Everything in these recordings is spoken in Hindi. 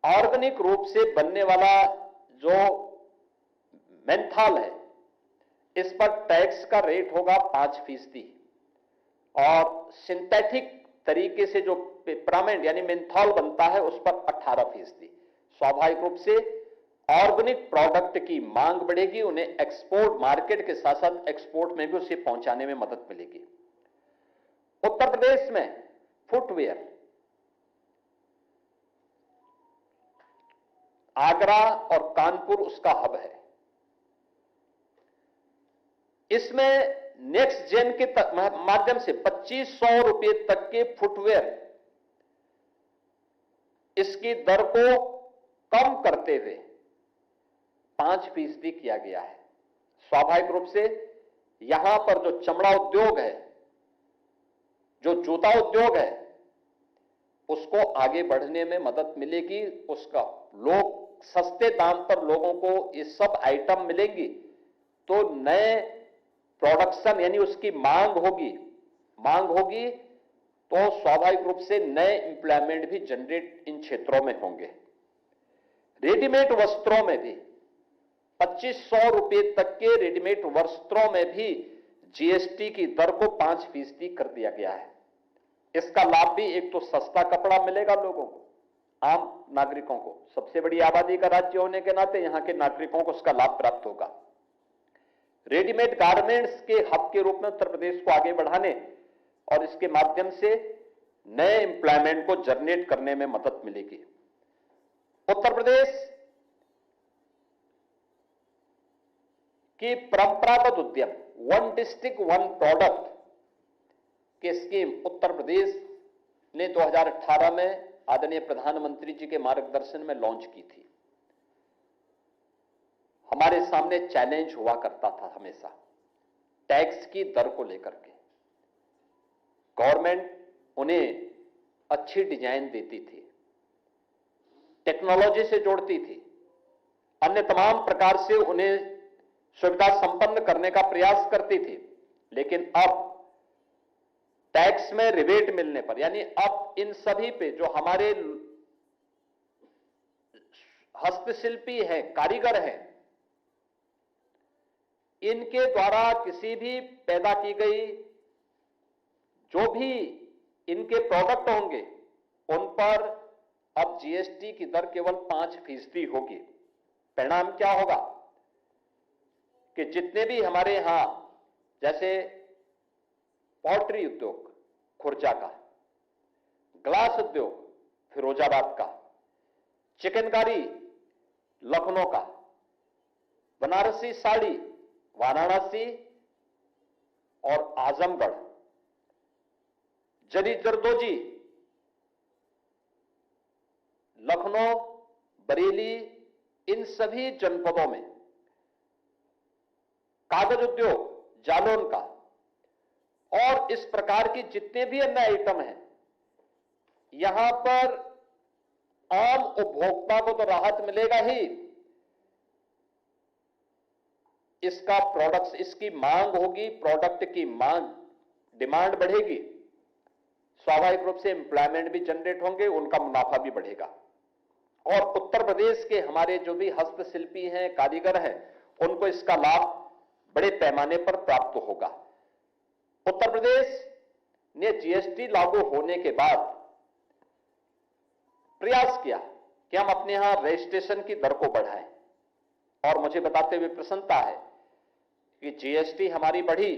ऑर्गेनिक रूप से बनने वाला जो मेंथॉल है, इस पर टैक्स का रेट होगा 5%, और सिंथेटिक तरीके से जो पेपरामेंट यानी मेंथॉल बनता है उस पर 18%। स्वाभाविक रूप से ऑर्गेनिक प्रोडक्ट की मांग बढ़ेगी, उन्हें एक्सपोर्ट मार्केट के साथ साथ एक्सपोर्ट में भी उसे पहुंचाने में मदद मिलेगी। उत्तर प्रदेश में फुटवेयर, आगरा और कानपुर उसका हब है। इसमें नेक्स्ट जेन के माध्यम से 2500 रुपए तक के फुटवेयर इसकी दर को कम करते हुए 5% किया गया है। स्वाभाविक रूप से यहां पर जो चमड़ा उद्योग है, जो जूता उद्योग है, उसको आगे बढ़ने में मदद मिलेगी। उसका लोग सस्ते दाम पर लोगों को ये सब आइटम मिलेंगी तो नए प्रोडक्शन यानी उसकी मांग होगी तो स्वाभाविक रूप से नए एम्प्लॉयमेंट भी जनरेट इन क्षेत्रों में होंगे। रेडीमेड वस्त्रों में भी 2500 रुपए तक के रेडीमेड वस्त्रों में भी जीएसटी की दर को 5% कर दिया गया है। इसका लाभ भी एक तो सस्ता कपड़ा मिलेगा लोगों को, आम नागरिकों को, सबसे बड़ी आबादी का राज्य होने के नाते यहां के नागरिकों को उसका लाभ प्राप्त होगा। रेडीमेड गारमेंट्स के हब के रूप में उत्तर प्रदेश को आगे बढ़ाने और इसके माध्यम से नए एम्प्लॉयमेंट को जनरेट करने में मदद मिलेगी। उत्तर प्रदेश की परंपरागत उद्यम वन डिस्ट्रिक्ट वन प्रोडक्ट की स्कीम उत्तर प्रदेश ने 2018 में आदरणीय प्रधानमंत्री जी के मार्गदर्शन में लॉन्च की थी। हमारे सामने चैलेंज हुआ करता था हमेशा टैक्स की दर को लेकर के। गवर्नमेंट उन्हें अच्छी डिजाइन देती थी, टेक्नोलॉजी से जोड़ती थी, अन्य तमाम प्रकार से उन्हें सुविधा संपन्न करने का प्रयास करती थी, लेकिन अब टैक्स में रिबेट मिलने पर यानी अब इन सभी पे जो हमारे हस्तशिल्पी हैं, कारीगर हैं, इनके द्वारा किसी भी पैदा की गई जो भी इनके प्रोडक्ट होंगे उन पर अब जीएसटी की दर केवल 5% होगी। परिणाम क्या होगा कि जितने भी हमारे यहां जैसे पोल्ट्री उद्योग खुर्जा का, ग्लास उद्योग फिरोजाबाद का, चिकनकारी लखनऊ का, बनारसी साड़ी वाराणसी और आजमगढ़, जरी जरदोजी लखनऊ, बरेली, इन सभी जनपदों में, कागज उद्योग जालौन का और इस प्रकार की जितने भी अन्य आइटम हैं, यहां पर आम उपभोक्ता को तो राहत मिलेगा ही, इसका प्रोडक्ट्स इसकी मांग होगी, प्रोडक्ट की मांग डिमांड बढ़ेगी, स्वाभाविक रूप से एम्प्लॉयमेंट भी जनरेट होंगे, उनका मुनाफा भी बढ़ेगा। और उत्तर प्रदेश के हमारे जो भी हस्तशिल्पी हैं, कारीगर हैं, उनको इसका लाभ बड़े पैमाने पर प्राप्त होगा। उत्तर प्रदेश ने जीएसटी लागू होने के बाद प्रयास किया कि हम अपने यहां रजिस्ट्रेशन की दर को बढ़ाएं, और मुझे बताते हुए प्रसन्नता है कि जीएसटी हमारी बढ़ी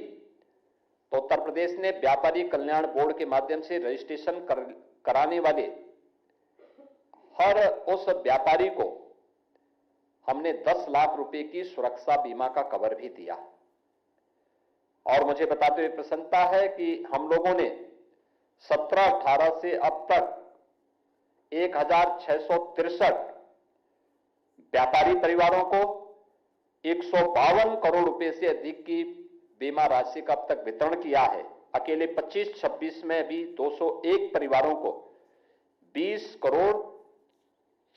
तो उत्तर प्रदेश ने व्यापारी कल्याण बोर्ड के माध्यम से रजिस्ट्रेशन कराने वाले हर उस व्यापारी को हमने 10 लाख रुपए की सुरक्षा बीमा का कवर भी दिया। और मुझे बताते हुए प्रसन्नता है कि हम लोगों ने 17-18 से अब तक 1663 व्यापारी परिवारों को 152 करोड़ रुपए से अधिक की बीमा राशि का अब तक वितरण किया है। अकेले 25-26 में भी 201 परिवारों को 20 करोड़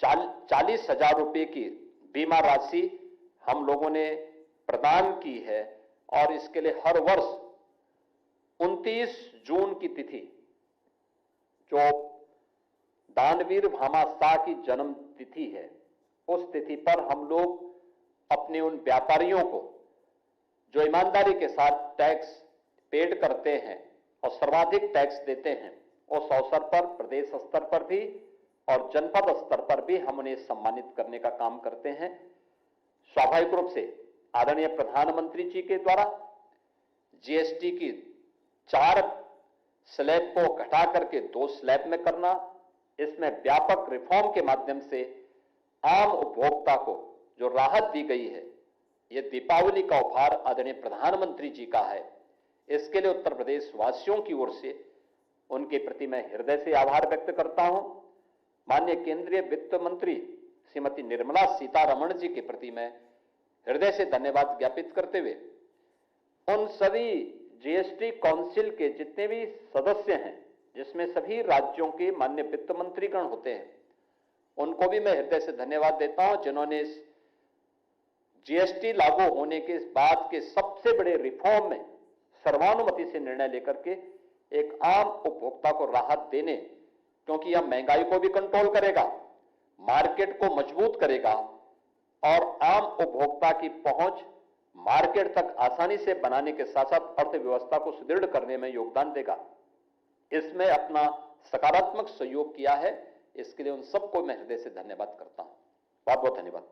40 हजार रुपए की बीमा राशि हम लोगों ने प्रदान की है। और इसके लिए हर वर्ष 29 जून की तिथि जो दानवीर भामा शाह की जन्म तिथि है। उस तिथि पर हम लोग अपने उन व्यापारियों को जो ईमानदारी के साथ टैक्स पेड करते हैं और सर्वाधिक टैक्स देते हैं, उस अवसर पर प्रदेश स्तर पर भी और जनपद स्तर पर भी हम उन्हें सम्मानित करने का काम करते हैं। स्वाभाविक रूप से आदरणीय प्रधानमंत्री जी के द्वारा जीएसटी की 4 स्लैब को घटा करके 2 स्लैब में करना, इसमें व्यापक रिफॉर्म के माध्यम से आम उपभोक्ता को जो राहत दी गई है, यह दीपावली का उपहार आदरणीय प्रधानमंत्री जी का है। इसके लिए उत्तर प्रदेश वासियों की ओर से उनके प्रति मैं हृदय से आभार व्यक्त करता हूं। माननीय केंद्रीय वित्त मंत्री श्रीमती निर्मला सीतारमण जी के प्रति मैं हृदय से धन्यवाद ज्ञापित करते हुए उन सभी जीएसटी काउंसिल के जितने भी सदस्य हैं, जिसमें सभी राज्यों के माननीय वित्त मंत्रीगण होते हैं, उनको भी मैं हृदय से धन्यवाद देता हूं, जिन्होंने इस जीएसटी लागू होने के बाद के सबसे बड़े रिफॉर्म में सर्वानुमति से निर्णय लेकर के एक आम उपभोक्ता को राहत देने, क्योंकि यह महंगाई को भी कंट्रोल करेगा, मार्केट को मजबूत करेगा और आम उपभोक्ता की पहुंच मार्केट तक आसानी से बनाने के साथ साथ अर्थव्यवस्था को सुदृढ़ करने में योगदान देगा। इसमें अपना सकारात्मक सहयोग किया है, इसके लिए उन सबको मैं हृदय से धन्यवाद करता हूं। बहुत बहुत धन्यवाद।